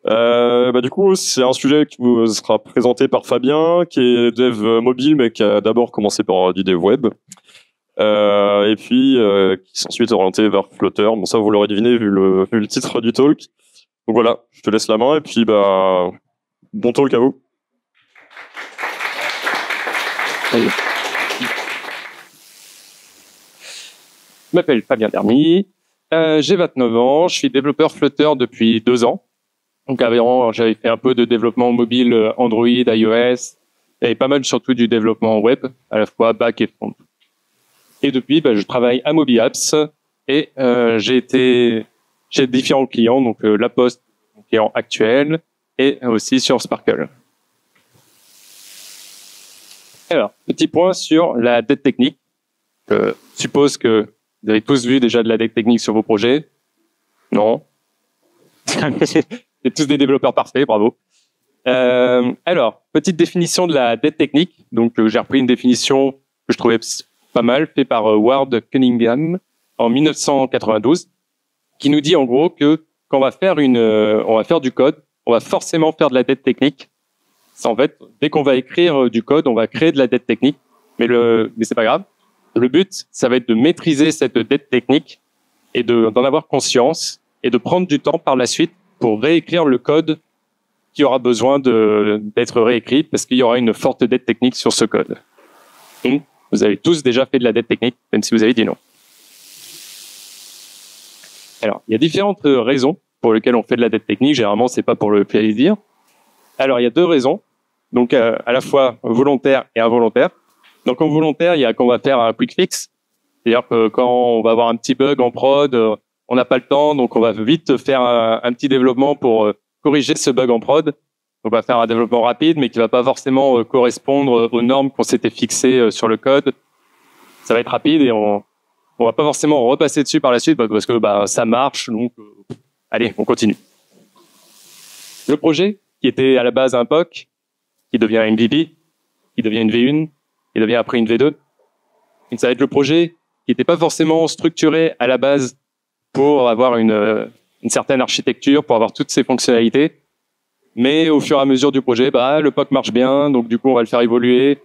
Du coup, c'est un sujet qui vous sera présenté par Fabien, qui est dev mobile, mais qui a d'abord commencé par du dev web, et puis qui s'est ensuite orienté vers Flutter. Bon, ça, vous l'aurez deviné vu le titre du talk. Donc voilà, je te laisse la main, et puis bon talk à vous. Je m'appelle Fabien Dermy, j'ai 29 ans, je suis développeur Flutter depuis 2 ans. Donc avant, j'avais fait un peu de développement mobile Android, iOS, et pas mal surtout du développement web, à la fois back et front. Et depuis, je travaille à MobiApps et j'ai différents clients, donc La Poste, mon client actuel, et aussi sur Sparkle. Alors, petit point sur la dette technique. Je suppose que vous avez tous vu déjà de la dette technique sur vos projets. Non. Vous êtes tous des développeurs parfaits, bravo. Alors, petite définition de la dette technique. Donc, j'ai repris une définition que je trouvais pas mal, faite par Ward Cunningham en 1992, qui nous dit en gros que quand on va faire du code, on va forcément faire de la dette technique. C'est en fait, dès qu'on va écrire du code, on va créer de la dette technique, mais c'est pas grave. Le but, ça va être de maîtriser cette dette technique et d'en avoir conscience et de prendre du temps par la suite pour réécrire le code qui aura besoin d'être réécrit parce qu'il y aura une forte dette technique sur ce code. Donc, vous avez tous déjà fait de la dette technique, même si vous avez dit non. Alors, il y a différentes raisons pour lesquelles on fait de la dette technique. Généralement, c'est pas pour le plaisir. Alors, il y a 2 raisons. Donc, à la fois volontaire et involontaire. Donc, en volontaire, il y a qu'on va faire un quick fix. C'est-à-dire que quand on va avoir un petit bug en prod, on n'a pas le temps, donc on va vite faire un petit développement pour corriger ce bug en prod. On va faire un développement rapide, mais qui va pas forcément correspondre aux normes qu'on s'était fixées sur le code. Ça va être rapide et on va pas forcément repasser dessus par la suite parce que ça marche, donc allez, on continue. Le projet, qui était à la base un POC, qui devient un MVP, qui devient une V1, qui devient après une V2. Et ça va être le projet qui n'était pas forcément structuré à la base pour avoir une certaine architecture, pour avoir toutes ces fonctionnalités. Mais au fur et à mesure du projet, le POC marche bien, donc du coup on va le faire évoluer.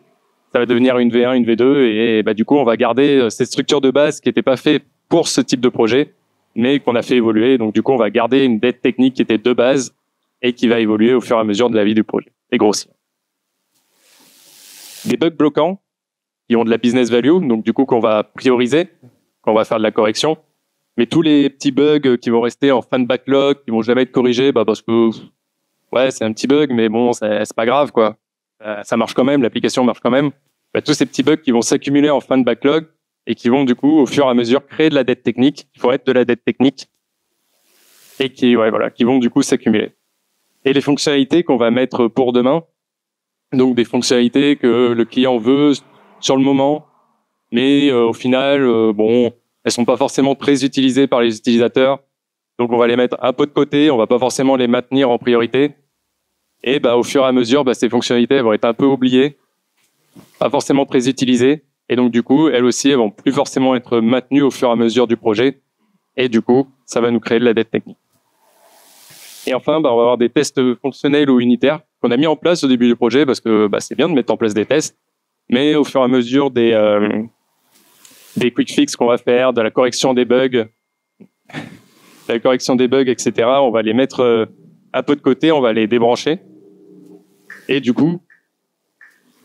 Ça va devenir une V1, une V2, et du coup on va garder cette structure de base qui n'était pas faite pour ce type de projet, mais qu'on a fait évoluer. Donc du coup on va garder une dette technique qui était de base et qui va évoluer au fur et à mesure de la vie du projet et grossir. Des bugs bloquants qui ont de la business value, donc du coup qu'on va prioriser, qu'on va faire de la correction. Mais tous les petits bugs qui vont rester en fin de backlog, qui vont jamais être corrigés, parce que ouais, c'est un petit bug, mais bon, c'est pas grave, quoi. Ça marche quand même, l'application marche quand même. Tous ces petits bugs qui vont s'accumuler en fin de backlog et qui vont du coup, au fur et à mesure, créer de la dette technique. Il faut être de la dette technique et qui vont du coup s'accumuler. Et les fonctionnalités qu'on va mettre pour demain, donc des fonctionnalités que le client veut sur le moment, mais au final, elles sont pas forcément très utilisées par les utilisateurs. Donc on va les mettre un peu de côté, on va pas forcément les maintenir en priorité. Et au fur et à mesure, ces fonctionnalités elles vont être un peu oubliées, pas forcément très utilisées, et donc du coup, elles aussi, elles vont plus forcément être maintenues au fur et à mesure du projet. Et du coup, ça va nous créer de la dette technique. Et enfin, on va avoir des tests fonctionnels ou unitaires qu'on a mis en place au début du projet parce que c'est bien de mettre en place des tests, mais au fur et à mesure des quick fix qu'on va faire, de la correction des bugs, etc., on va les mettre un peu de côté, on va les débrancher. Et du coup,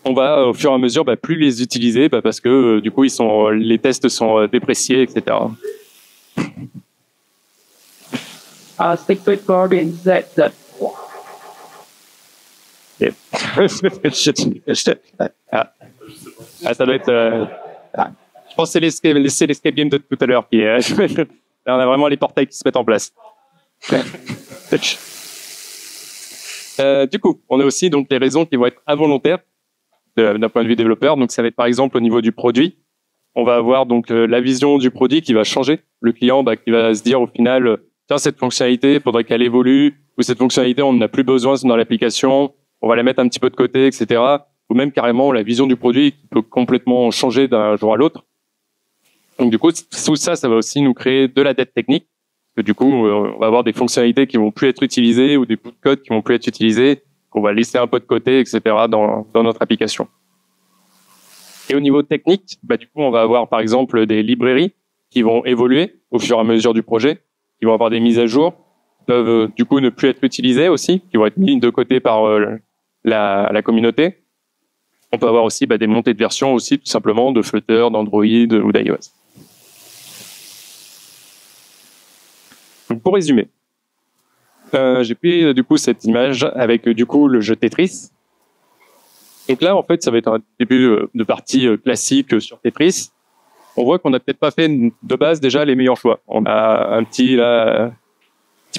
on va au fur et à mesure plus les utiliser parce que du coup les tests sont dépréciés, etc. Stick board inside that. Ça doit être. Je pense que c'est l'escape game de tout à l'heure qui est. Là, on a vraiment les portails qui se mettent en place. Du coup, on a aussi donc les raisons qui vont être involontaires d'un point de vue développeur. Donc, ça va être par exemple au niveau du produit. On va avoir donc la vision du produit qui va changer. Le client qui va se dire au final, tiens, cette fonctionnalité, il faudrait qu'elle évolue, ou cette fonctionnalité, on n'en a plus besoin dans l'application, on va la mettre un petit peu de côté, etc. Ou même carrément la vision du produit qui peut complètement changer d'un jour à l'autre. Donc du coup, tout ça, ça va aussi nous créer de la dette technique. que du coup, on va avoir des fonctionnalités qui vont plus être utilisées ou des bouts de code qui vont plus être utilisés, qu'on va laisser un peu de côté, etc. dans notre application. Et au niveau technique, du coup, on va avoir par exemple des librairies qui vont évoluer au fur et à mesure du projet, qui vont avoir des mises à jour, qui peuvent du coup ne plus être utilisées aussi, qui vont être mises de côté par la communauté. On peut avoir aussi des montées de versions aussi, tout simplement, de Flutter, d'Android ou d'iOS. Donc, pour résumer, j'ai pris du coup cette image avec du coup le jeu Tetris. Donc là, en fait, ça va être un début de partie classique sur Tetris. On voit qu'on n'a peut-être pas fait de base déjà les meilleurs choix. On a un petit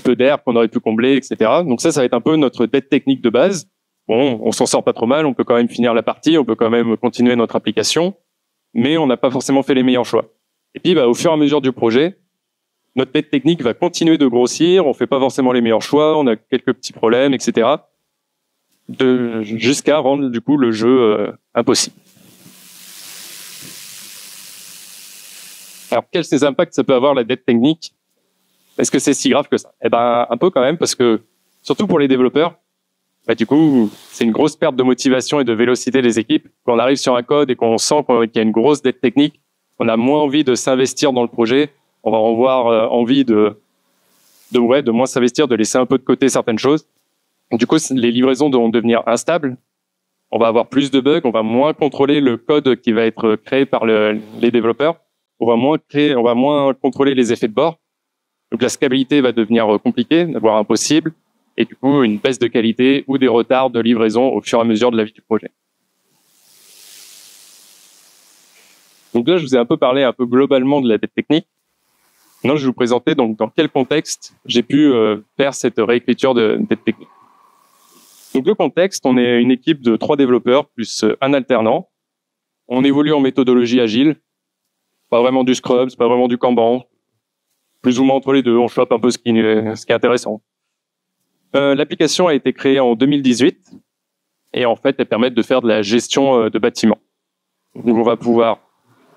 peu d'air qu'on aurait pu combler, etc. Donc ça va être un peu notre dette technique de base. Bon, on s'en sort pas trop mal, on peut quand même finir la partie, on peut quand même continuer notre application, mais on n'a pas forcément fait les meilleurs choix. Et puis, au fur et à mesure du projet, notre dette technique va continuer de grossir, on fait pas forcément les meilleurs choix, on a quelques petits problèmes, etc. Jusqu'à rendre du coup le jeu impossible. Alors, quels impacts ça peut avoir la dette technique? Est-ce que c'est si grave que ça? Un peu quand même, parce que surtout pour les développeurs, du coup, c'est une grosse perte de motivation et de vélocité des équipes. Quand on arrive sur un code et qu'on sent qu'il y a une grosse dette technique, on a moins envie de s'investir dans le projet. On va avoir envie de moins s'investir, de laisser un peu de côté certaines choses. Du coup, les livraisons vont devenir instables. On va avoir plus de bugs. On va moins contrôler le code qui va être créé par les développeurs. On va moins contrôler les effets de bord. Donc la scalabilité va devenir compliquée, voire impossible. Et du coup, une baisse de qualité ou des retards de livraison au fur et à mesure de la vie du projet. Donc là, je vous ai un peu parlé globalement de la dette technique. Maintenant, je vais vous présenter donc dans quel contexte j'ai pu faire cette réécriture de dette technique. Donc le contexte, on est une équipe de 3 développeurs plus un alternant. On évolue en méthodologie agile. Pas vraiment du Scrum, c'est pas vraiment du Kanban. Plus ou moins entre les deux, on chope un peu ce qui est intéressant. L'application a été créée en 2018 et en fait, elle permet de faire de la gestion de bâtiments. Donc on va pouvoir,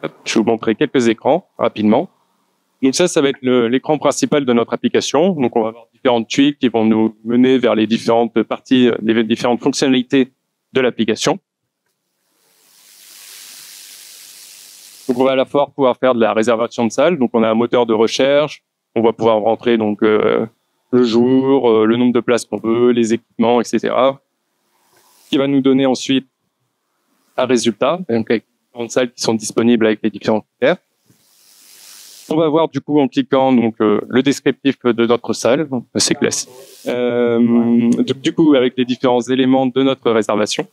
je vais vous montrer quelques écrans rapidement. Donc ça va être l'écran principal de notre application. Donc on va avoir différentes tuiles qui vont nous mener vers les différentes parties, les différentes fonctionnalités de l'application. Donc on va à la fois pouvoir faire de la réservation de salles. Donc on a un moteur de recherche. On va pouvoir rentrer donc le jour, le nombre de places qu'on veut, les équipements, etc. Qui va nous donner ensuite un résultat, donc avec différentes salles qui sont disponibles avec les différents critères. On va voir du coup en cliquant donc le descriptif de notre salle, c'est classique. Du coup avec les différents éléments de notre réservation.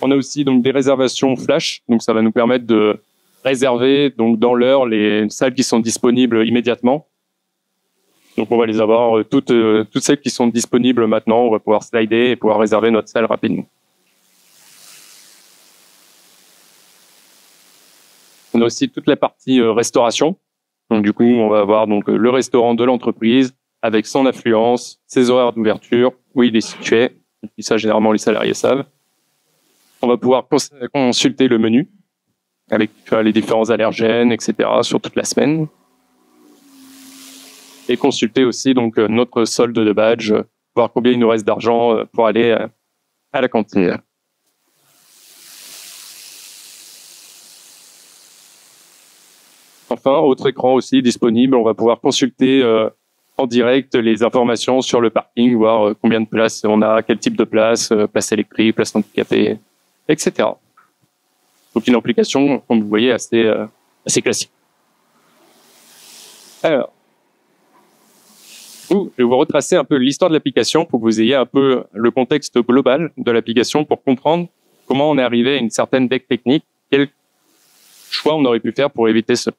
On a aussi donc des réservations flash, donc ça va nous permettre de réserver donc dans l'heure les salles qui sont disponibles immédiatement. Donc on va les avoir toutes celles qui sont disponibles maintenant. On va pouvoir slider et pouvoir réserver notre salle rapidement. On a aussi toute la partie restauration. Donc du coup, on va avoir donc le restaurant de l'entreprise avec son affluence, ses horaires d'ouverture, où il est situé. Et puis ça, généralement, les salariés savent. On va pouvoir consulter le menu avec les différents allergènes, etc. sur toute la semaine. Et consulter aussi donc notre solde de badge, voir combien il nous reste d'argent pour aller à la cantine. Enfin, autre écran aussi disponible, on va pouvoir consulter en direct les informations sur le parking, voir combien de places on a, quel type de place, place électrique, place handicapée, etc. Donc une application, comme vous voyez, assez classique. Alors, je vais vous retracer un peu l'histoire de l'application pour que vous ayez un peu le contexte global de l'application pour comprendre comment on est arrivé à une certaine dette technique, quel choix on aurait pu faire pour éviter cela.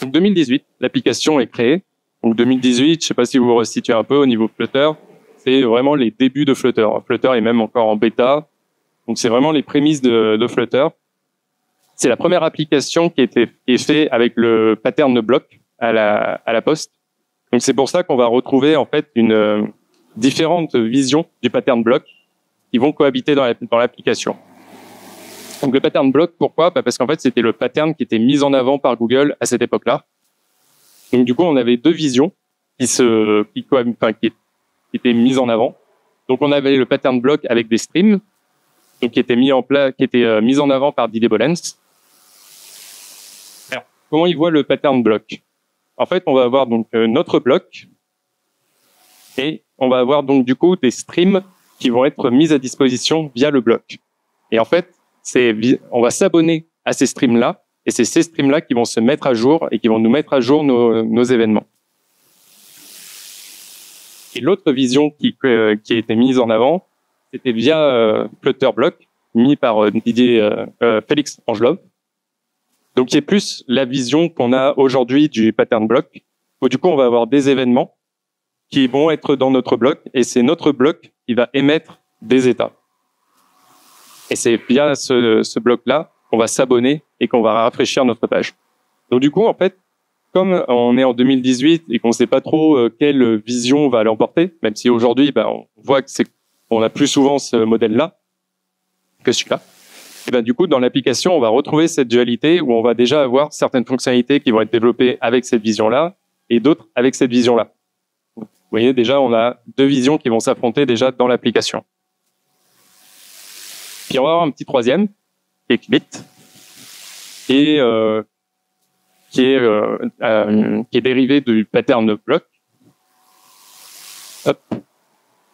Donc 2018, l'application est créée. Donc 2018, je ne sais pas si vous vous resituez un peu au niveau Flutter, c'est vraiment les débuts de Flutter. Flutter est même encore en bêta. Donc c'est vraiment les prémices de Flutter. C'est la première application qui est faite avec le pattern block à la poste. Donc c'est pour ça qu'on va retrouver en fait une différente vision du pattern block qui vont cohabiter dans l'application. Donc le pattern block, pourquoi? Parce qu'en fait, c'était le pattern qui était mis en avant par Google à cette époque-là. Donc du coup, on avait deux visions qui étaient mises en avant. Donc on avait le pattern block avec des streams, donc qui étaient mis en avant par Didier Bollens. Alors, comment il voit le pattern block? En fait, on va avoir donc notre bloc et on va avoir donc du coup des streams qui vont être mis à disposition via le bloc. Et en fait, on va s'abonner à ces streams-là, et c'est ces streams-là qui vont se mettre à jour et qui vont nous mettre à jour nos événements. Et l'autre vision qui a été mise en avant, c'était via Flutterblock, mis par Félix Angelov. Donc, qui est plus la vision qu'on a aujourd'hui du pattern block, où du coup, on va avoir des événements qui vont être dans notre bloc, et c'est notre bloc qui va émettre des états. Et c'est via ce bloc-là qu'on va s'abonner et qu'on va rafraîchir notre page. Donc du coup, en fait, comme on est en 2018 et qu'on ne sait pas trop quelle vision va l'emporter, même si aujourd'hui, on voit que on a plus souvent ce modèle-là que celui-là. Et du coup, dans l'application, on va retrouver cette dualité où on va déjà avoir certaines fonctionnalités qui vont être développées avec cette vision-là et d'autres avec cette vision-là. Vous voyez, déjà, on a deux visions qui vont s'affronter déjà dans l'application. Puis on va avoir un petit troisième, qui est Qubit, qui est dérivé du pattern block,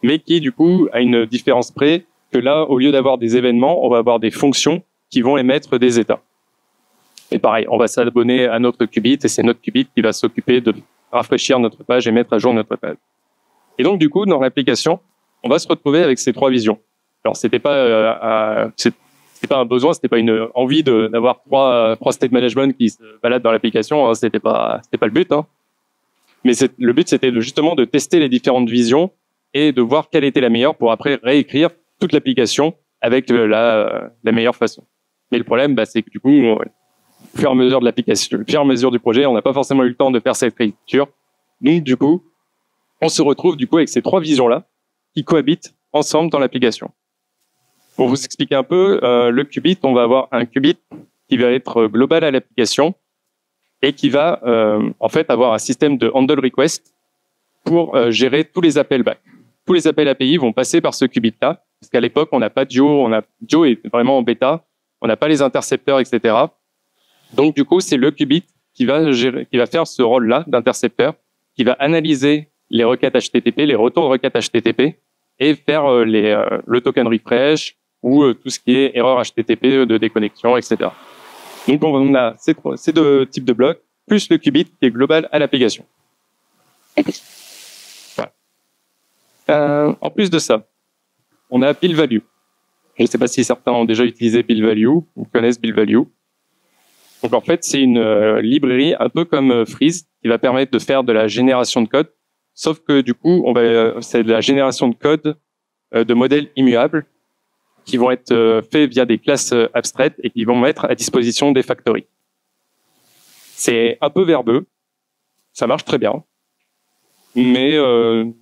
mais qui du coup a une différence près que là, au lieu d'avoir des événements, on va avoir des fonctions qui vont émettre des états. Et pareil, on va s'abonner à notre Qubit et c'est notre Qubit qui va s'occuper de rafraîchir notre page et mettre à jour notre page. Et donc du coup, dans l'application, on va se retrouver avec ces trois visions. Alors c'était pas un besoin, c'était pas une envie d'avoir trois state management qui se baladent dans l'application, hein, c'était pas le but, hein. Mais le but c'était justement de tester les différentes visions et de voir quelle était la meilleure pour après réécrire toute l'application avec la meilleure façon. Mais le problème, c'est que du coup, au fur et à mesure de l'application, au fur et à mesure du projet, on n'a pas forcément eu le temps de faire cette réécriture. Donc du coup, on se retrouve du coup avec ces trois visions-là qui cohabitent ensemble dans l'application. Pour vous expliquer un peu, le Qubit, on va avoir un Qubit qui va être global à l'application et qui va en fait avoir un système de handle request pour gérer tous les appels back. Tous les appels API vont passer par ce Qubit-là, parce qu'à l'époque, on n'a pas Duo, Duo est vraiment en bêta, on n'a pas les intercepteurs, etc. Donc du coup, c'est le Qubit qui va faire ce rôle-là d'intercepteur, qui va analyser les requêtes HTTP, les retours de requêtes HTTP, et faire le token refresh ou tout ce qui est erreur HTTP de déconnexion, etc. Donc on a ces deux types de blocs, plus le Qubit qui est global à l'application. Voilà. En plus de ça, on a Build Value. Je ne sais pas si certains ont déjà utilisé Build Value ou connaissent Build Value. Donc en fait, c'est une librairie un peu comme Freeze qui va permettre de faire de la génération de code, sauf que du coup, c'est de la génération de code de modèles immuables qui vont être faits via des classes abstraites et qui vont mettre à disposition des factories. C'est un peu verbeux, ça marche très bien, mais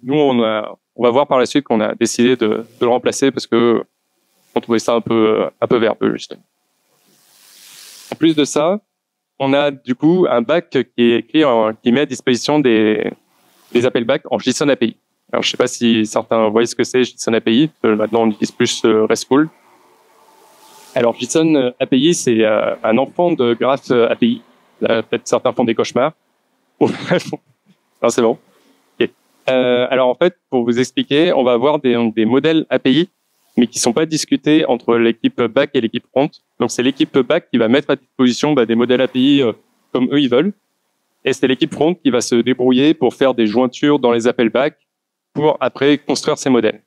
nous on va voir par la suite qu'on a décidé de le remplacer parce que on trouvait ça un peu verbeux justement. En plus de ça, on a du coup un back qui est écrit qui met à disposition des appels back en JSON API. Alors, je ne sais pas si certains voient ce que c'est JSON API. Maintenant, on utilise plus RESTful. Alors, JSON API, c'est un enfant de Graph API. Là, peut-être certains font des cauchemars. Non, c'est bon. Okay. Alors, en fait, pour vous expliquer, on va avoir des modèles API, mais qui ne sont pas discutés entre l'équipe back et l'équipe front. Donc, c'est l'équipe back qui va mettre à disposition des modèles API comme eux, ils veulent. Et c'est l'équipe front qui va se débrouiller pour faire des jointures dans les appels back pour après construire ces modèles.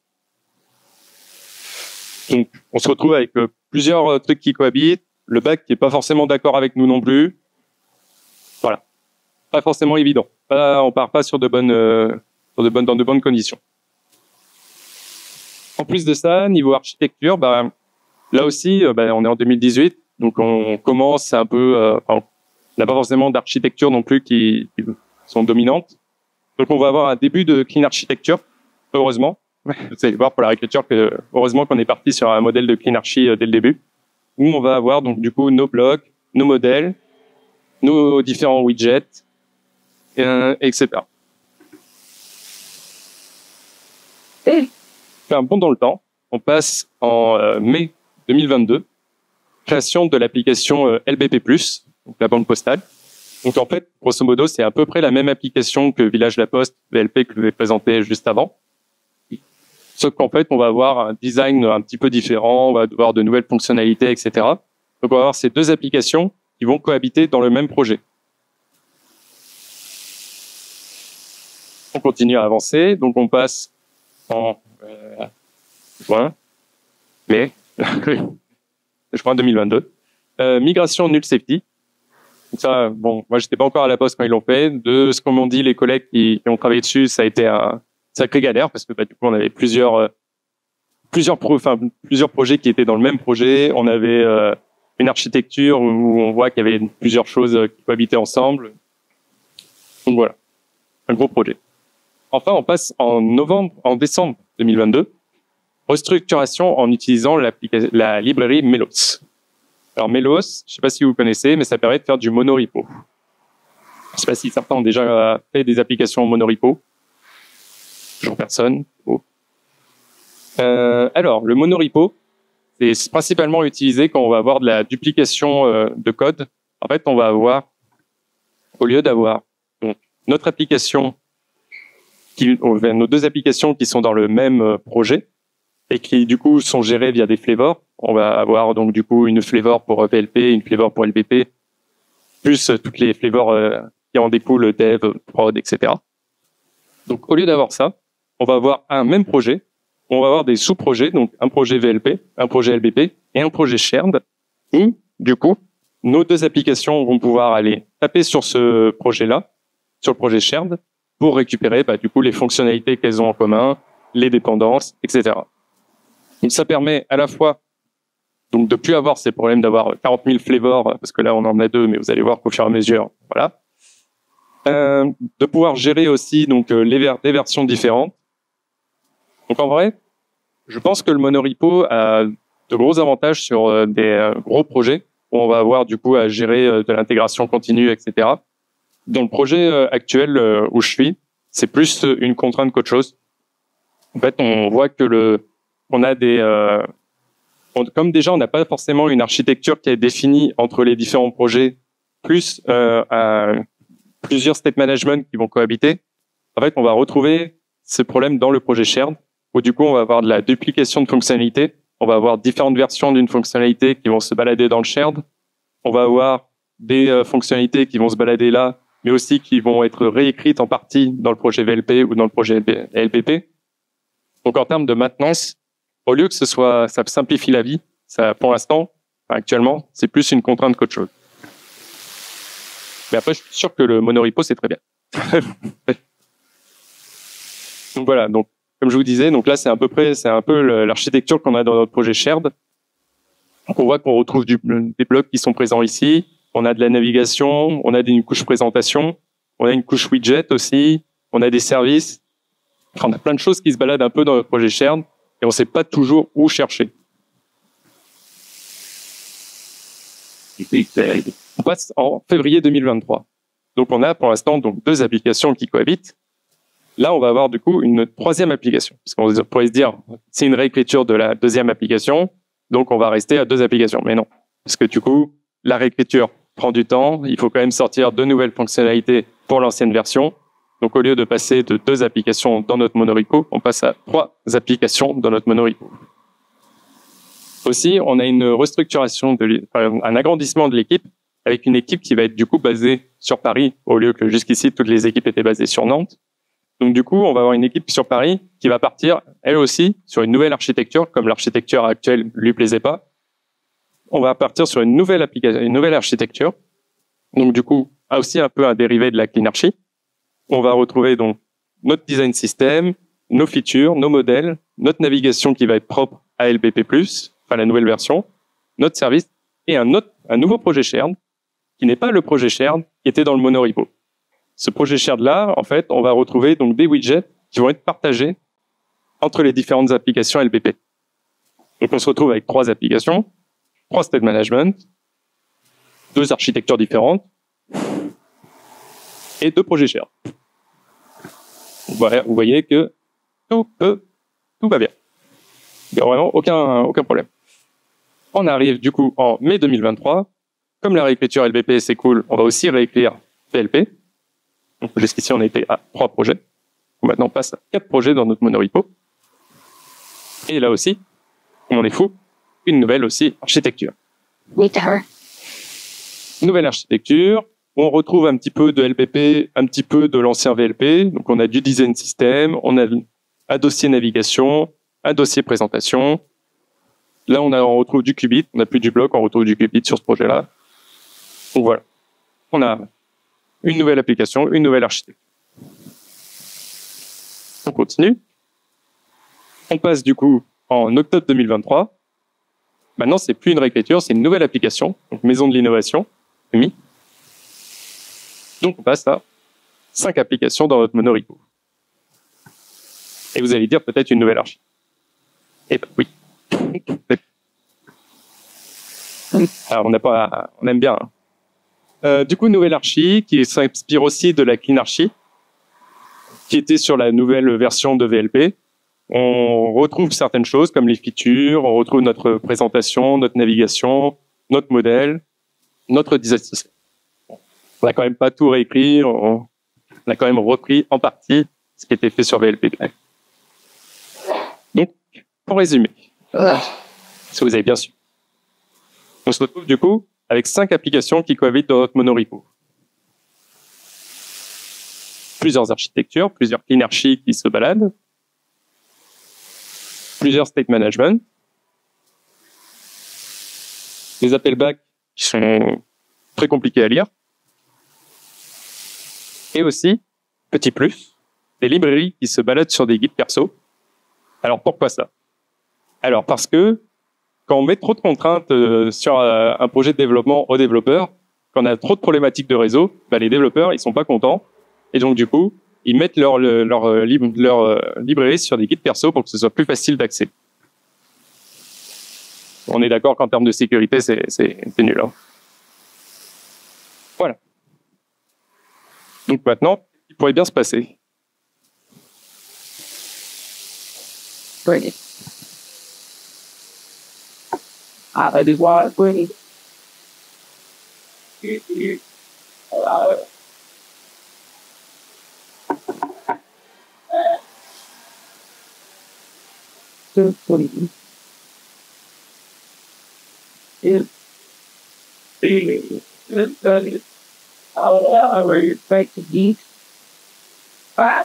Donc, on se retrouve avec plusieurs trucs qui cohabitent, le back qui est pas forcément d'accord avec nous non plus. Voilà. Pas forcément évident. On part pas dans de bonnes conditions. En plus de ça, niveau architecture, là aussi, on est en 2018, donc on commence un peu, on n'a pas forcément d'architecture non plus qui sont dominantes. Donc, on va avoir un début de clean architecture, heureusement. Vous allez voir pour la réécriture que, heureusement qu'on est parti sur un modèle de clean archi dès le début. où on va avoir donc du coup nos blocs, nos modèles, nos différents widgets, etc. Fait un bond dans le temps, on passe en mai 2022, création de l'application LBP+, donc la banque postale. Donc en fait, grosso modo, c'est à peu près la même application que Village La Poste, VLP, que je vous ai présenté juste avant. Sauf qu'en fait, on va avoir un design un petit peu différent, on va avoir de nouvelles fonctionnalités, etc. Donc on va avoir ces deux applications qui vont cohabiter dans le même projet. On continue à avancer, donc on passe en juin, mai, juin 2022. Migration Null Safety. Donc ça, bon, moi j'étais pas encore à la Poste quand ils l'ont fait. De ce qu'on m'ont dit les collègues qui ont travaillé dessus, ça a été un sacré galère parce que du coup on avait plusieurs projets qui étaient dans le même projet. On avait une architecture où on voit qu'il y avait plusieurs choses qui cohabitaient ensemble. Donc voilà, un gros projet. Enfin, on passe en décembre 2022, restructuration en utilisant la librairie Melos. Alors Melos, je sais pas si vous connaissez, mais ça permet de faire du monorepo. Je sais pas si certains ont déjà fait des applications en monorepo. Toujours personne. Oh. Alors, le monorepo, c'est principalement utilisé quand on va avoir de la duplication de code. En fait, on va avoir, au lieu d'avoir donc notre application, nos deux applications qui sont dans le même projet et qui du coup sont gérées via des flavors. On va avoir donc du coup une flavor pour VLP, une flavor pour LBP, plus toutes les flavors qui en découlent, dev, prod, etc. Donc au lieu d'avoir ça, on va avoir un même projet, on va avoir des sous-projets, donc un projet VLP, un projet LBP et un projet shared, où du coup nos deux applications vont pouvoir aller taper sur ce projet-là, sur le projet shared, pour récupérer du coup les fonctionnalités qu'elles ont en commun, les dépendances, etc. Donc ça permet à la fois donc de plus avoir ces problèmes d'avoir 40 000 flavors, parce que là on en a deux, mais vous allez voir qu'au fur et à mesure, voilà. De pouvoir gérer aussi donc des versions différentes. Donc en vrai, je pense que le monorepo a de gros avantages sur des gros projets où on va avoir du coup à gérer de l'intégration continue, etc. Dans le projet actuel où je suis, c'est plus une contrainte qu'autre chose. En fait, on voit que on a comme déjà on n'a pas forcément une architecture qui est définie entre les différents projets, plus plusieurs state management qui vont cohabiter. En fait, on va retrouver ce problème dans le projet shared, où du coup on va avoir de la duplication de fonctionnalités. On va avoir différentes versions d'une fonctionnalité qui vont se balader dans le shared. On va avoir des fonctionnalités qui vont se balader là, mais aussi qui vont être réécrites en partie dans le projet VLP ou dans le projet LPP. Donc en termes de maintenance, au lieu que ça simplifie la vie, ça, pour l'instant, actuellement, c'est plus une contrainte qu'autre chose. Mais après, je suis sûr que le monorepo, c'est très bien. Donc voilà, donc comme je vous disais, donc là c'est un peu l'architecture qu'on a dans notre projet shared. Donc on voit qu'on retrouve des blocs qui sont présents ici. On a de la navigation, on a une couche présentation, on a une couche widget aussi, on a des services. Enfin, on a plein de choses qui se baladent un peu dans notre projet shared et on ne sait pas toujours où chercher. On passe en février 2023. Donc on a pour l'instant donc deux applications qui cohabitent. Là, on va avoir du coup une troisième application. Parce qu'on pourrait se dire, c'est une réécriture de la deuxième application, donc on va rester à deux applications. Mais non, parce que du coup, la réécriture prend du temps, il faut quand même sortir de nouvelles fonctionnalités pour l'ancienne version. Donc au lieu de passer de deux applications dans notre monorepo, on passe à trois applications dans notre monorepo. Aussi, on a une restructuration, un agrandissement de l'équipe, avec une équipe qui va être du coup basée sur Paris, au lieu que jusqu'ici, toutes les équipes étaient basées sur Nantes. Donc du coup, on va avoir une équipe sur Paris qui va partir, elle aussi, sur une nouvelle architecture, comme l'architecture actuelle lui plaisait pas. On va partir sur une nouvelle application, une nouvelle architecture. Donc du coup, aussi un peu un dérivé de la CleanArchi. On va retrouver donc notre design system, nos features, nos modèles, notre navigation qui va être propre à LBP+, enfin la nouvelle version, notre service et un nouveau projet shared qui n'est pas le projet shared qui était dans le monorepo. Ce projet shared-là, en fait, on va retrouver donc des widgets qui vont être partagés entre les différentes applications LBP. Donc, on se retrouve avec trois applications. 3 state management, 2 architectures différentes et 2 projets chers. Voilà, vous voyez que tout va bien. Il n'y a vraiment aucun problème. On arrive du coup en mai 2023. Comme la réécriture LVP c'est cool, on va aussi réécrire PLP. Donc jusqu'ici on était à 3 projets. Maintenant on passe à 4 projets dans notre monorepo. Et là aussi, on est fou, une nouvelle aussi architecture. Nouvelle architecture, on retrouve un petit peu de LPP, un petit peu de l'ancien VLP. Donc on a du design system, on a un dossier navigation, un dossier présentation. Là on retrouve du Qubit, on n'a plus du bloc, on retrouve du Qubit sur ce projet-là. Donc voilà, on a une nouvelle application, une nouvelle architecture. On continue. On passe du coup en octobre 2023. Maintenant, c'est plus une réécriture, c'est une nouvelle application, donc Maison de l'innovation, UMI. Donc on passe à 5 applications dans notre monorepo. Et vous allez dire peut-être une nouvelle archi. Eh ben oui. Alors on aime bien. Hein. Du coup, nouvelle archi qui s'inspire aussi de la Clean Archi, qui était sur la nouvelle version de VLP. On retrouve certaines choses comme les features, on retrouve notre présentation, notre navigation, notre modèle, notre design system. On n'a quand même pas tout réécrit, on a quand même repris en partie ce qui était fait sur VLP. Donc, pour résumer, si vous avez bien su, on se retrouve du coup avec 5 applications qui cohabitent dans notre monorepo. Plusieurs architectures, plusieurs clean archi qui se baladent, plusieurs state management, des appels back qui sont très compliqués à lire, et aussi, petit plus, des librairies qui se baladent sur des guides perso. Alors pourquoi ça? Alors parce que quand on met trop de contraintes sur un projet de développement aux développeurs, quand on a trop de problématiques de réseau, les développeurs ils sont pas contents, et donc du coup ils mettent leur librairie sur des guides perso pour que ce soit plus facile d'accès. On est d'accord qu'en termes de sécurité, c'est nul. Hein. Voilà. Donc maintenant, il pourrait bien se passer. Bring it. I just want to bring it. I respect the geeks. My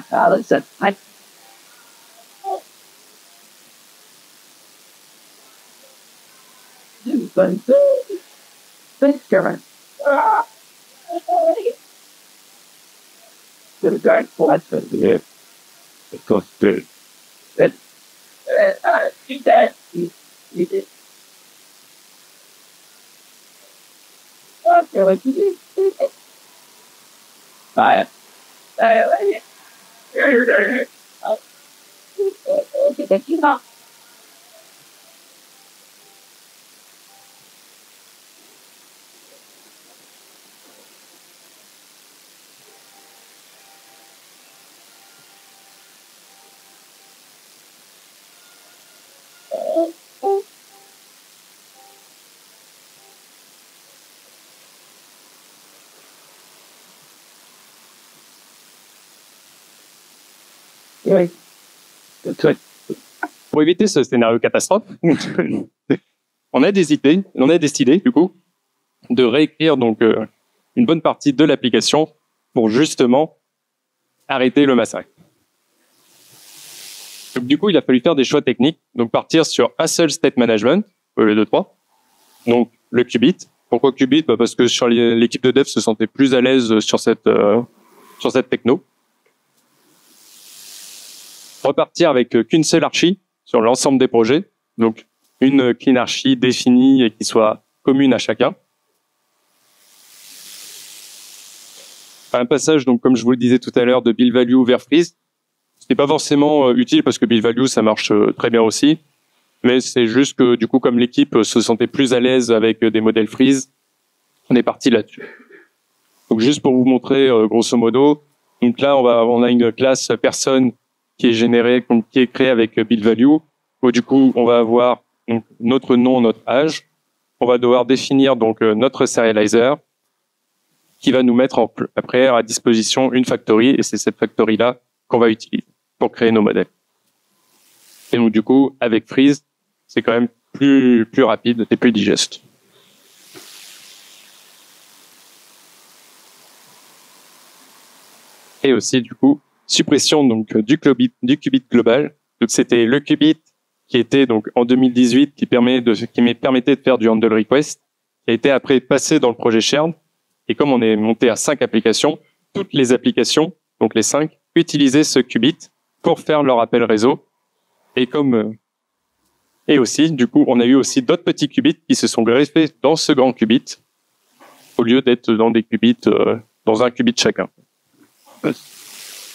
father said, I the guy was there. Because that he did. Okay, like you did. Bye. You know. Oui. Pour éviter ce scénario catastrophe, on a décidé du coup de réécrire donc une bonne partie de l'application pour justement arrêter le massacre. Donc du coup, il a fallu faire des choix techniques, donc partir sur un seul state management au lieu de 3. Donc le Qubit. Pourquoi Qubit? Parce que sur l'équipe de dev se sentait plus à l'aise sur cette techno. Repartir avec qu'une seule archi sur l'ensemble des projets, donc une clean archi définie et qui soit commune à chacun. Un passage, donc comme je vous le disais tout à l'heure, de build value vers freeze, c'était pas forcément utile parce que build value ça marche très bien aussi. Mais c'est juste que du coup, comme l'équipe se sentait plus à l'aise avec des modèles freeze, on est parti là-dessus. Donc juste pour vous montrer grosso modo, donc là on a une classe personne qui est générée, qui est créée avec build value. Où du coup on va avoir donc, notre nom, notre âge. On va devoir définir donc notre serializer qui va nous mettre après à disposition une factory, et c'est cette factory là qu'on va utiliser pour créer nos modèles. Et donc du coup avec freeze, c'est quand même plus rapide et plus digeste. Et aussi du coup suppression donc du qubit global. Donc c'était le qubit qui était donc en 2018 qui permettait de faire du handle request, qui a été après passé dans le projet shared. Et comme on est monté à 5 applications, toutes les applications, donc les 5, utilisaient ce qubit pour faire leur appel réseau. Et aussi, du coup, on a eu aussi d'autres petits qubits qui se sont greffés dans ce grand qubit, au lieu d'être dans des qubits, dans un qubit chacun.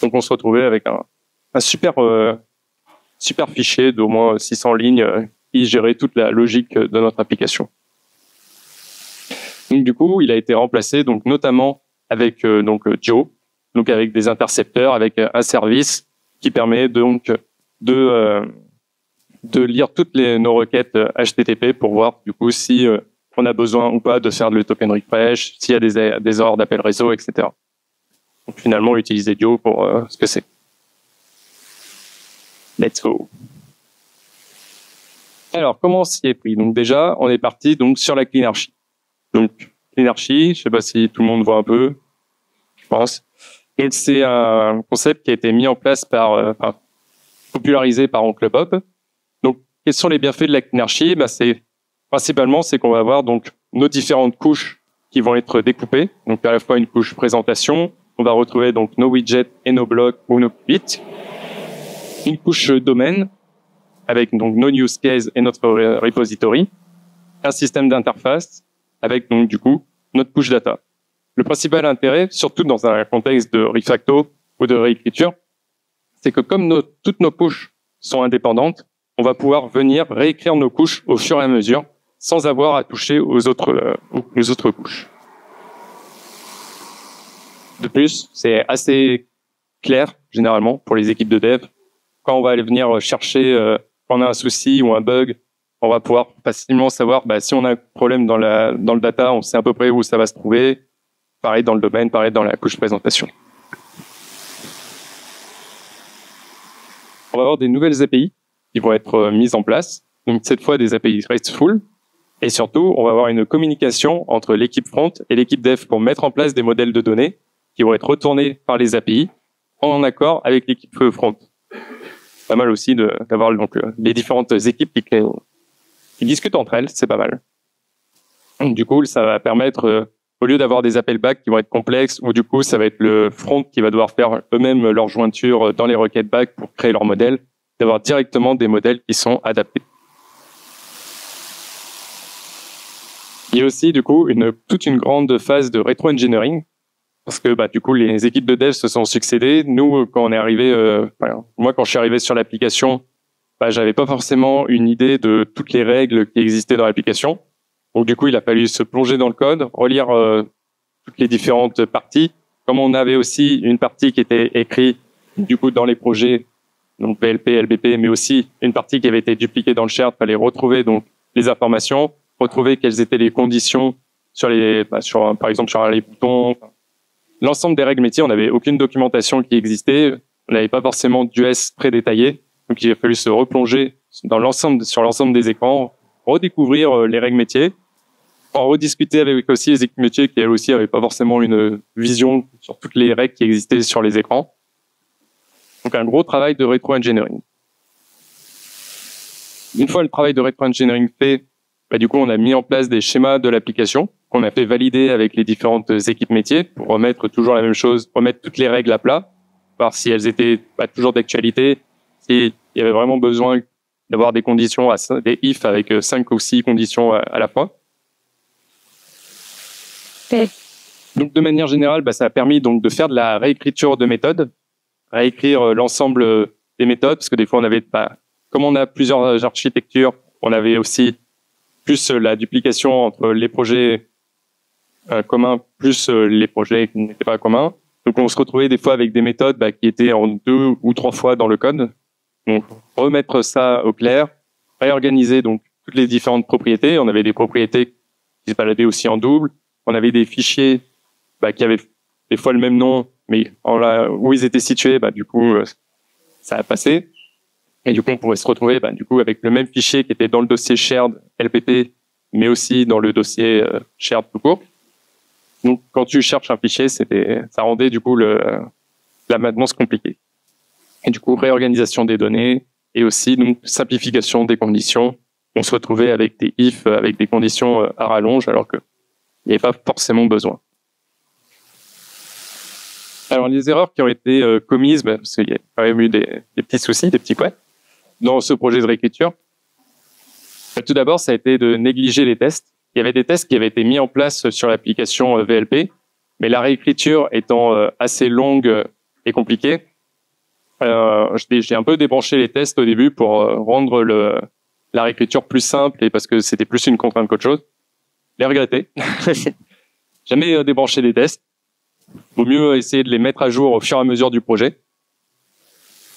Donc on se retrouvait avec un super fichier d'au moins 600 lignes qui gérait toute la logique de notre application. Donc du coup, il a été remplacé donc notamment avec Joe, donc avec des intercepteurs, avec un service qui permet donc de lire toutes nos requêtes HTTP pour voir du coup si on a besoin ou pas de faire le token refresh, s'il y a des erreurs d'appel réseau, etc. Donc finalement, utiliser Dio pour ce que c'est. Let's go. Alors, comment on s'y est pris? Donc déjà, on est parti donc sur la CleanArchy. Donc CleanArchy, je sais pas si tout le monde voit un peu, je pense. Et c'est un concept qui a été mis en place popularisé par Oncle Bob. Donc, quels sont les bienfaits de la CleanArchy? Principalement, c'est qu'on va avoir donc nos différentes couches qui vont être découpées. Donc à la fois une couche présentation, on va retrouver donc nos widgets et nos blocs ou nos qubits. Une couche domaine avec donc nos use cases et notre repository. Un système d'interface avec donc du coup notre couche data. Le principal intérêt, surtout dans un contexte de refacto ou de réécriture, c'est que comme toutes nos couches sont indépendantes, on va pouvoir venir réécrire nos couches au fur et à mesure sans avoir à toucher aux autres couches. De plus, c'est assez clair, généralement, pour les équipes de dev. Quand on va aller venir chercher, quand on a un souci ou un bug, on va pouvoir facilement savoir, si on a un problème dans le data, on sait à peu près où ça va se trouver. Pareil dans le domaine, pareil dans la couche présentation. On va avoir des nouvelles API qui vont être mises en place. Donc, cette fois, des API RESTful. Et surtout, on va avoir une communication entre l'équipe front et l'équipe dev pour mettre en place des modèles de données qui vont être retournés par les API en accord avec l'équipe front. Pas mal aussi d'avoir donc les différentes équipes qui discutent entre elles, c'est pas mal. Du coup, ça va permettre, au lieu d'avoir des appels back qui vont être complexes, ou du coup, ça va être le front qui va devoir faire eux-mêmes leur jointure dans les requêtes back pour créer leur modèle, d'avoir directement des modèles qui sont adaptés. Il y a aussi, du coup, toute une grande phase de rétro-engineering, parce que, du coup, les équipes de dev se sont succédées. Nous, quand on est arrivé, moi, quand je suis arrivé sur l'application, j'avais pas forcément une idée de toutes les règles qui existaient dans l'application. Donc, du coup, il a fallu se plonger dans le code, relire toutes les différentes parties. Comme on avait aussi une partie qui était écrite, du coup, dans les projets, donc PLP, LBP, mais aussi une partie qui avait été dupliquée dans le shared, fallait retrouver donc les informations, retrouver quelles étaient les conditions par exemple, sur les boutons. L'ensemble des règles métiers, on n'avait aucune documentation qui existait. On n'avait pas forcément d'US très détaillé. Donc, il a fallu se replonger sur l'ensemble des écrans, redécouvrir les règles métiers, en rediscuter avec aussi les équipes métiers qui, elles aussi, n'avaient pas forcément une vision sur toutes les règles qui existaient sur les écrans. Donc, un gros travail de rétro-engineering. Une fois le travail de rétro-engineering fait, du coup, on a mis en place des schémas de l'application qu'on a fait valider avec les différentes équipes métiers pour remettre toujours la même chose, remettre toutes les règles à plat, voir si elles étaient toujours d'actualité, s'il y avait vraiment besoin d'avoir des conditions, des if avec 5 ou 6 conditions à la fois. Donc, de manière générale, ça a permis donc de faire de la réécriture de méthodes, réécrire l'ensemble des méthodes, parce que des fois, on avait comme on a plusieurs architectures, on avait aussi plus la duplication entre les projets communs plus les projets qui n'étaient pas communs. Donc on se retrouvait des fois avec des méthodes qui étaient en 2 ou 3 fois dans le code. Donc remettre ça au clair, réorganiser donc toutes les différentes propriétés. On avait des propriétés qui se baladaient aussi en double. On avait des fichiers qui avaient des fois le même nom, mais où ils étaient situés, du coup ça a passé. Et du coup on pouvait se retrouver du coup avec le même fichier qui était dans le dossier shared LPP, mais aussi dans le dossier shared tout court. Donc, quand tu cherches un fichier, ça rendait du coup la maintenance compliquée. Et du coup, réorganisation des données et aussi donc simplification des conditions. On se retrouvait avec des if, avec des conditions à rallonge, alors qu'il n'y avait pas forcément besoin. Alors, les erreurs qui ont été commises, parce qu'il y a quand même eu des petits soucis, des petits couettes, dans ce projet de réécriture. Tout d'abord, ça a été de négliger les tests. Il y avait des tests qui avaient été mis en place sur l'application VLP, mais la réécriture étant assez longue et compliquée, j'ai un peu débranché les tests au début pour rendre la réécriture plus simple et parce que c'était plus une contrainte qu'autre chose. Les regretter. Jamais débranché les tests. Vaut mieux essayer de les mettre à jour au fur et à mesure du projet.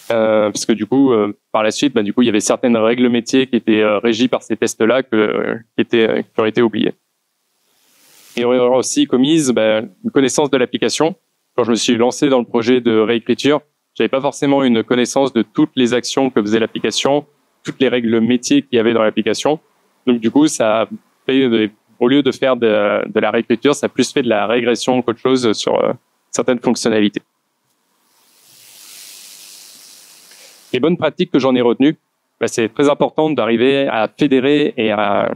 Parce que du coup, par la suite, du coup, il y avait certaines règles métiers qui étaient régies par ces tests-là qui ont été oubliées. Et on aura aussi commise une connaissance de l'application. Quand je me suis lancé dans le projet de réécriture, j'avais pas forcément une connaissance de toutes les actions que faisait l'application, toutes les règles métiers qu'il y avait dans l'application. Donc du coup, ça a fait, au lieu de faire de la réécriture, ça a plus fait de la régression qu'autre chose sur certaines fonctionnalités. Les bonnes pratiques que j'en ai retenues, c'est très important d'arriver à fédérer et à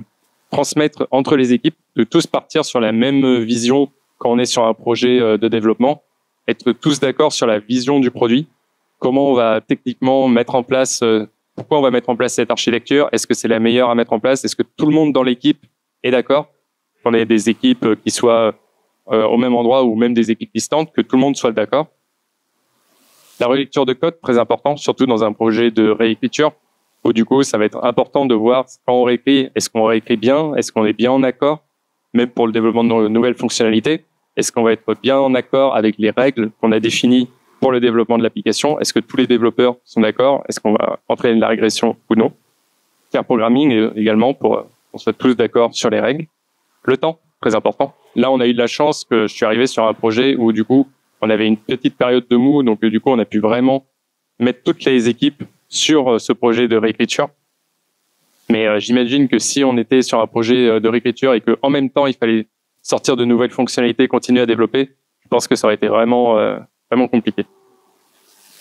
transmettre entre les équipes, de tous partir sur la même vision quand on est sur un projet de développement, être tous d'accord sur la vision du produit, comment on va techniquement mettre en place, pourquoi on va mettre en place cette architecture, est-ce que c'est la meilleure à mettre en place, est-ce que tout le monde dans l'équipe est d'accord, qu'on ait des équipes qui soient au même endroit ou même des équipes distantes, que tout le monde soit d'accord. La relecture de code, très important, surtout dans un projet de réécriture, où du coup, ça va être important de voir quand on réécrit, est-ce qu'on réécrit bien, est-ce qu'on est bien en accord, même pour le développement de nouvelles fonctionnalités, est-ce qu'on va être bien en accord avec les règles qu'on a définies pour le développement de l'application, est-ce que tous les développeurs sont d'accord, est-ce qu'on va entraîner la régression ou non. Faire programming également pour qu'on soit tous d'accord sur les règles. Le temps, très important. Là, on a eu de la chance que je suis arrivé sur un projet où du coup, on avait une petite période de mou, donc du coup, on a pu vraiment mettre toutes les équipes sur ce projet de réécriture. Mais j'imagine que si on était sur un projet de réécriture et qu'en même temps, il fallait sortir de nouvelles fonctionnalités, continuer à développer, je pense que ça aurait été vraiment, vraiment compliqué.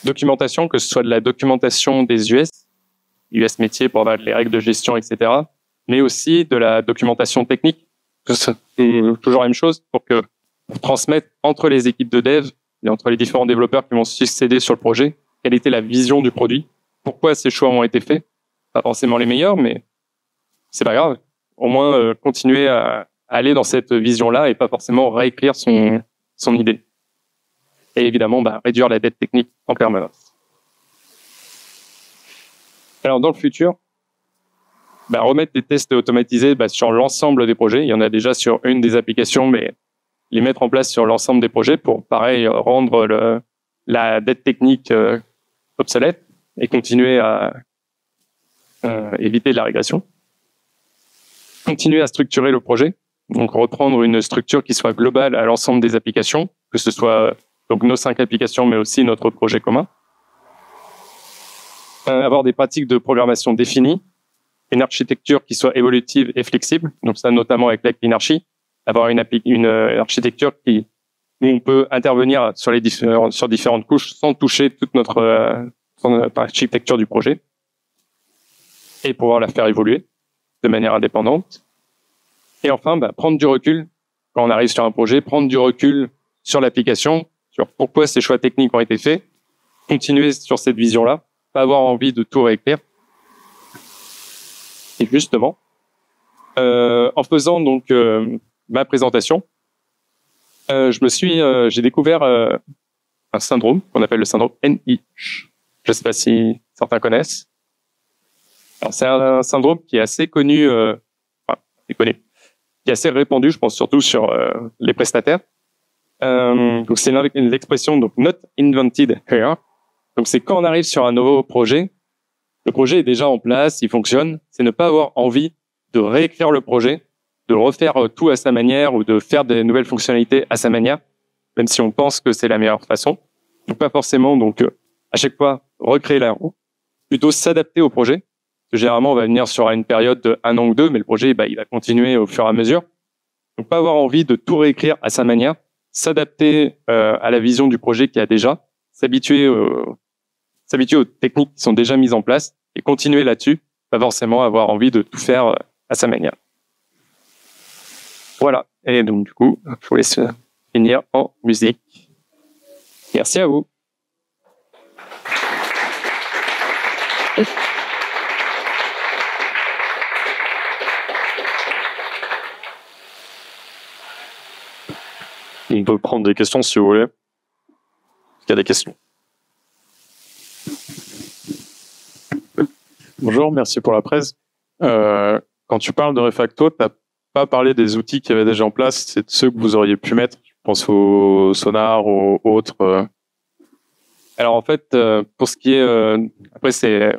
Documentation, que ce soit de la documentation des US métiers pour avoir les règles de gestion, etc., mais aussi de la documentation technique, toujours la même chose, pour transmettre entre les équipes de dev et entre les différents développeurs qui vont succéder sur le projet, quelle était la vision du produit, pourquoi ces choix ont été faits, pas forcément les meilleurs, mais c'est pas grave. Au moins, continuer à aller dans cette vision-là et pas forcément réécrire son idée. Et évidemment, réduire la dette technique en permanence. Alors, dans le futur, remettre des tests automatisés sur l'ensemble des projets. Il y en a déjà sur une des applications, mais les mettre en place sur l'ensemble des projets pour, pareil, rendre la dette technique obsolète et continuer à éviter la régression. Continuer à structurer le projet, donc reprendre une structure qui soit globale à l'ensemble des applications, que ce soit donc nos 5 applications, mais aussi notre projet commun. Avoir des pratiques de programmation définies, une architecture qui soit évolutive et flexible, donc ça notamment avec la Cleanarchy, avoir une architecture où on peut intervenir sur différentes couches sans toucher toute notre architecture du projet et pouvoir la faire évoluer de manière indépendante. Et enfin, prendre du recul quand on arrive sur un projet, prendre du recul sur l'application, sur pourquoi ces choix techniques ont été faits, continuer sur cette vision-là, pas avoir envie de tout réécrire. Et justement, en faisant donc ma présentation, j'ai découvert un syndrome qu'on appelle le syndrome NIH. Je ne sais pas si certains connaissent. Alors, c'est un syndrome qui est assez connu, qui est assez répandu, je pense surtout sur les prestataires. Donc c'est l'expression donc not invented here. Donc c'est quand on arrive sur un nouveau projet, le projet est déjà en place, il fonctionne. C'est ne pas avoir envie de réécrire le projet, de refaire tout à sa manière ou de faire des nouvelles fonctionnalités à sa manière, même si on pense que c'est la meilleure façon. Donc pas forcément donc à chaque fois recréer la roue, plutôt s'adapter au projet. Parce que généralement on va venir sur une période de 1 an ou 2, mais le projet il va continuer au fur et à mesure. Donc pas avoir envie de tout réécrire à sa manière, s'adapter à la vision du projet qu'il y a déjà, s'habituer aux techniques qui sont déjà mises en place et continuer là-dessus, pas forcément avoir envie de tout faire à sa manière. Voilà. Et donc, du coup, je vous laisse finir en musique. Merci à vous. On peut prendre des questions si vous voulez. Il y a des questions. Bonjour, merci pour la presse. Quand tu parles de Refacto, tu n'as pas parlé des outils qu'il y avait déjà en place, c'est ceux que vous auriez pu mettre. Je pense au Sonar, aux autres. Alors en fait, pour ce qui est, après c'était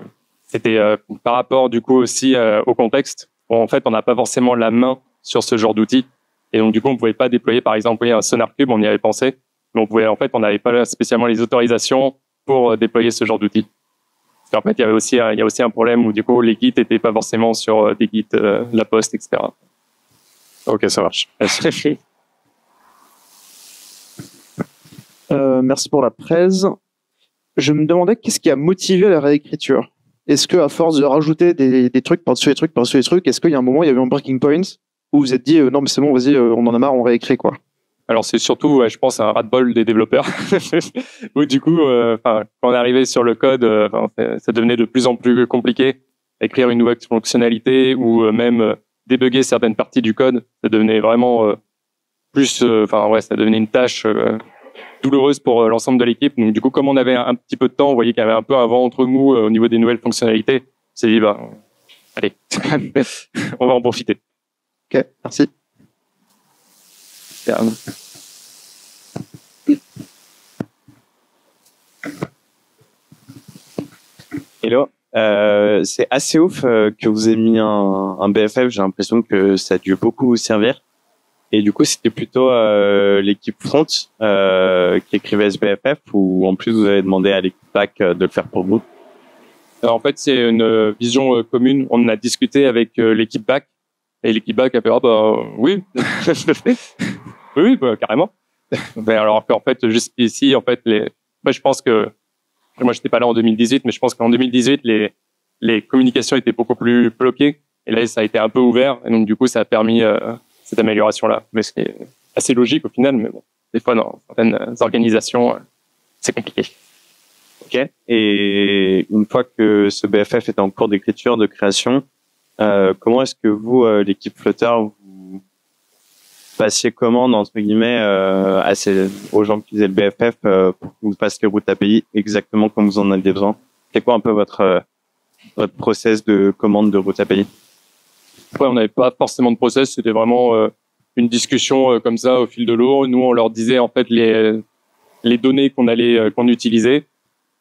par rapport du coup aussi au contexte. Bon, en fait, on n'a pas forcément la main sur ce genre d'outils, et donc du coup, on pouvait pas déployer par exemple un Sonar Cube, on y avait pensé, mais on n'avait pas spécialement les autorisations pour déployer ce genre d'outils. En fait, il y a aussi un problème où du coup les Git n'étaient pas forcément sur des Git La Poste, etc. Ok, ça marche. Merci pour la presse. Je me demandais qu'est-ce qui a motivé la réécriture. Est-ce que à force de rajouter des trucs par-dessus les trucs par-dessus les trucs, est-ce qu'il y a un moment il y avait un breaking point où vous vous êtes dit non mais c'est bon, vas-y, on en a marre, on réécrit quoi. Alors c'est surtout, je pense, un ras-de-bol des développeurs. Où du coup, quand on est arrivé sur le code, ça devenait de plus en plus compliqué. Écrire une nouvelle fonctionnalité ou même débugger certaines parties du code, ça devenait vraiment ça devenait une tâche douloureuse pour l'ensemble de l'équipe. Donc du coup, comme on avait un petit peu de temps, on voyait qu'il y avait un peu un vent entre mou au niveau des nouvelles fonctionnalités. On s'est dit, allez, on va en profiter. Ok, merci. Hello, c'est assez ouf que vous ayez mis un BFF. J'ai l'impression que ça a dû beaucoup vous servir. Et du coup, c'était plutôt l'équipe front qui écrivait ce BFF, ou en plus vous avez demandé à l'équipe back de le faire pour vous? Alors, en fait, c'est une vision commune. On en a discuté avec l'équipe back, et l'équipe back a fait oui, oui, carrément. Mais alors qu'en fait, juste ici, en fait, je pense que moi, j'étais pas là en 2018, mais je pense qu'en 2018, les communications étaient beaucoup plus bloquées. Et là, ça a été un peu ouvert. Et donc, du coup, ça a permis cette amélioration-là. Mais c'est assez logique au final. Mais bon, des fois, dans certaines organisations, c'est compliqué. Ok. Et une fois que ce BFF est en cours d'écriture, de création, comment est-ce que vous, l'équipe Flutter, vous passiez commande, entre guillemets, aux gens qui faisaient le BFF pour que vous passiez les routes API exactement comme vous en avez besoin? C'est quoi un peu votre process de commande de route API? Ouais, on n'avait pas forcément de process, c'était vraiment une discussion comme ça au fil de l'eau. Nous, on leur disait en fait les données qu'on utilisait.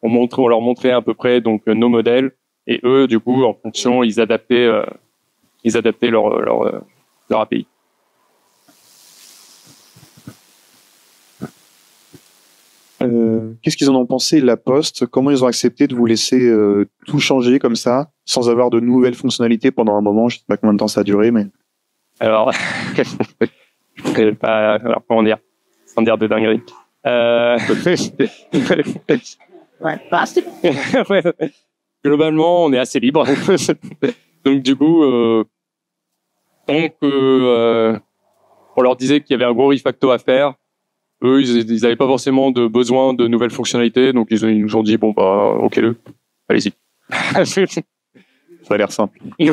On leur montrait à peu près donc nos modèles, et eux, du coup, en fonction, ils adaptaient leur API. Qu'est-ce qu'ils en ont pensé, La Poste? Comment ils ont accepté de vous laisser tout changer comme ça, sans avoir de nouvelles fonctionnalités pendant un moment? Je sais pas combien de temps ça a duré, mais... Alors, comment dire, sans dire de dinguerie. Ouais, pas assez. Globalement, on est assez libre. Donc du coup, on leur disait qu'il y avait un gros refacto à faire. Eux, ils n'avaient pas forcément de besoin de nouvelles fonctionnalités, donc ils nous ont dit ok, allez-y. Ça a l'air simple. Tu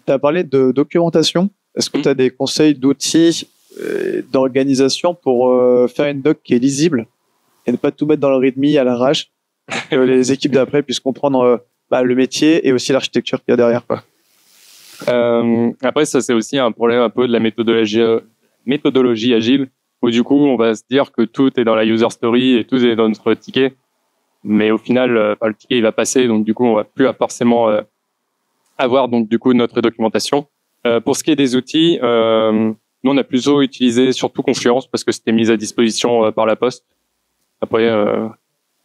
as parlé de documentation. Est-ce que tu as des conseils d'outils, d'organisation pour faire une doc qui est lisible et ne pas tout mettre dans le README à l'arrache? les équipes d'après puissent comprendre le métier et aussi l'architecture qu'il y a derrière, quoi. Après, ça c'est aussi un problème un peu de la méthodologie agile, où du coup on va se dire que tout est dans la user story et tout est dans notre ticket, mais au final le ticket il va passer, donc du coup on va plus forcément avoir donc du coup notre documentation. Pour ce qui est des outils, nous on a plutôt utilisé surtout Confluence parce que c'était mis à disposition par la Poste. Après,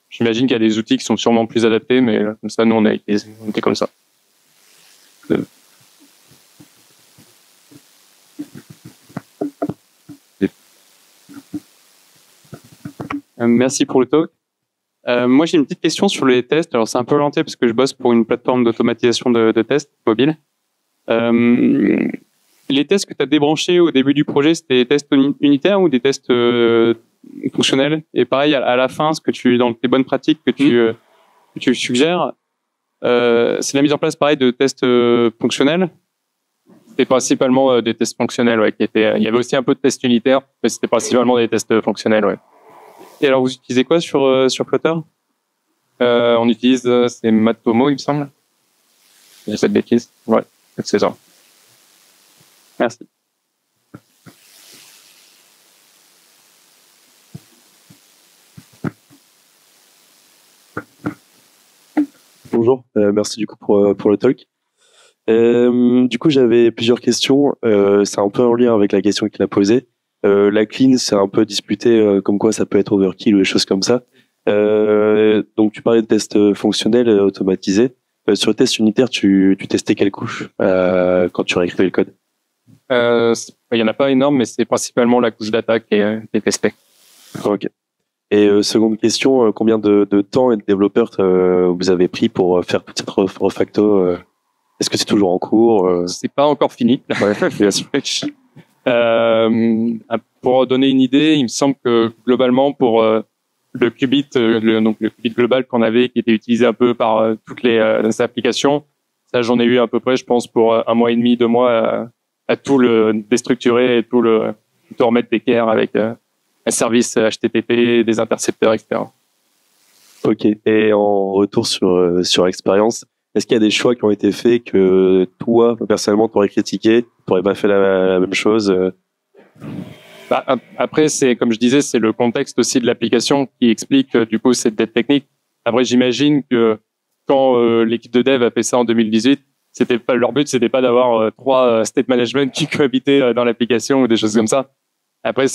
j'imagine qu'il y a des outils qui sont sûrement plus adaptés, mais comme ça nous on était comme ça. Merci pour le talk. Moi, j'ai une petite question sur les tests. Alors, c'est un peu orienté parce que je bosse pour une plateforme d'automatisation de tests mobile. Les tests que tu as débranchés au début du projet, c'était des tests unitaires ou des tests fonctionnels? Et pareil, à la fin, dans tes bonnes pratiques que tu suggères, c'est la mise en place, pareil, de tests fonctionnels? C'était principalement des tests fonctionnels, ouais, il y avait aussi un peu de tests unitaires, mais c'était principalement des tests fonctionnels, ouais. Et alors, vous utilisez quoi sur Flutter? On utilise, c'est Matomo, il me semble. J'ai fait de bêtises. Ouais, c'est ça. Merci. Bonjour, merci du coup pour le talk. Du coup, j'avais plusieurs questions. C'est un peu en lien avec la question qu'il a posée. La clean, c'est un peu disputé, comme quoi ça peut être overkill ou des choses comme ça. Donc, tu parlais de tests fonctionnels automatisés. Sur le test unitaire, tu testais quelle couche quand tu réécrivais le code? Il y en a pas énorme, mais c'est principalement la couche d'attaque qui est testée. Ok. Et seconde question, combien de temps et de développeurs vous avez pris pour faire toute cette refacto? Est-ce que c'est toujours en cours? C'est pas encore fini. Ouais, bien sûr. Pour donner une idée, il me semble que globalement pour le qubit, donc le qubit global qu'on avait, qui était utilisé un peu par toutes les applications, ça j'en ai eu à peu près, je pense, pour 1 mois et demi, 2 mois à tout le déstructurer et tout remettre d'équerre avec un service HTTP, des intercepteurs, etc. Ok. Et en retour sur l'expérience, est-ce qu'il y a des choix qui ont été faits que toi, personnellement, t'aurais critiqué, t'aurais pas fait la même chose? Après, c'est comme je disais, c'est le contexte aussi de l'application qui explique du coup cette dette technique. Après, j'imagine que quand l'équipe de dev a fait ça en 2018, leur but, c'était pas d'avoir 3 state management qui cohabitaient dans l'application ou des choses comme ça. Après,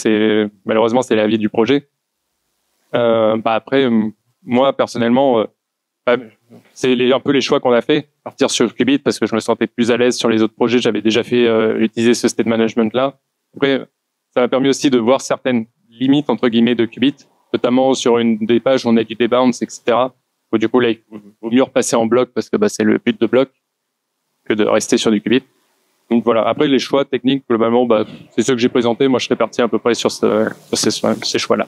malheureusement, c'est l'avis du projet. Après, moi personnellement, c'est un peu les choix qu'on a fait, partir sur Qubit parce que je me sentais plus à l'aise sur les autres projets. J'avais déjà fait utiliser ce state management là. Après, ça m'a permis aussi de voir certaines limites entre guillemets de Qubit, notamment sur une des pages où on a du debounce, etc. Où du coup là, il vaut mieux repasser en bloc parce que c'est le but de bloc que de rester sur du Qubit. Donc voilà. Après, les choix techniques globalement, c'est ceux que j'ai présentés. Moi, je serais parti à peu près sur ces choix-là.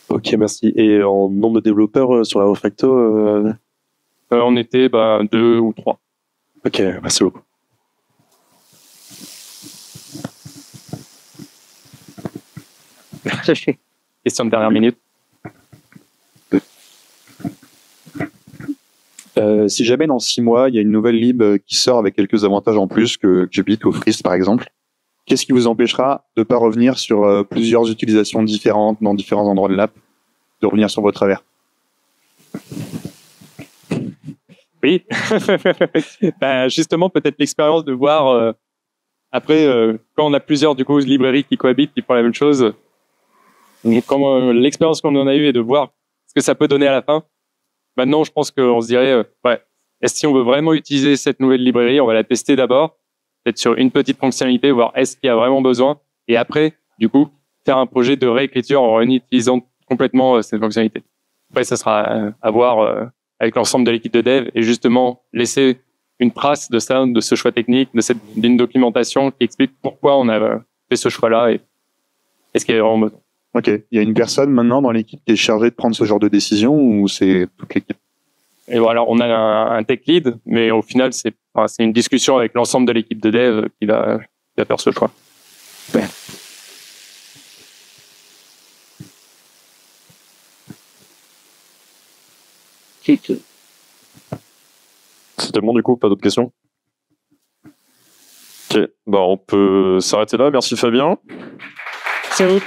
Ok, merci. Et en nombre de développeurs sur la refacto, on était 2 ou 3. Ok, merci beaucoup. Question de dernière minute. Si jamais dans 6 mois, il y a une nouvelle lib qui sort avec quelques avantages en plus que Qubit ou Freeze par exemple, qu'est-ce qui vous empêchera de ne pas revenir sur plusieurs utilisations différentes dans différents endroits de l'app, de revenir sur vos travers? Oui. Justement, peut-être l'expérience de voir après quand on a plusieurs du coup librairies qui cohabitent, qui font la même chose. L'expérience qu'on en a eue et de voir ce que ça peut donner à la fin. Maintenant, je pense qu'on se dirait, est-ce si on veut vraiment utiliser cette nouvelle librairie, on va la tester d'abord, peut-être sur une petite fonctionnalité, voir est-ce qu'il y a vraiment besoin, et après, du coup, faire un projet de réécriture en utilisant complètement cette fonctionnalité. Après, ça sera à voir avec l'ensemble de l'équipe de dev et justement laisser une trace de ça, de ce choix technique, d'une documentation qui explique pourquoi on a fait ce choix-là et est-ce qu'il y a vraiment besoin. Ok. Il y a une personne maintenant dans l'équipe qui est chargée de prendre ce genre de décision ou c'est toute l'équipe? Et voilà, on a un tech lead, mais au final, c'est une discussion avec l'ensemble de l'équipe de dev qui va faire ce choix. Ouais. C'est tout. C'était bon, du coup, pas d'autres questions? Ok, bah, on peut s'arrêter là. Merci Fabien. C'est vous.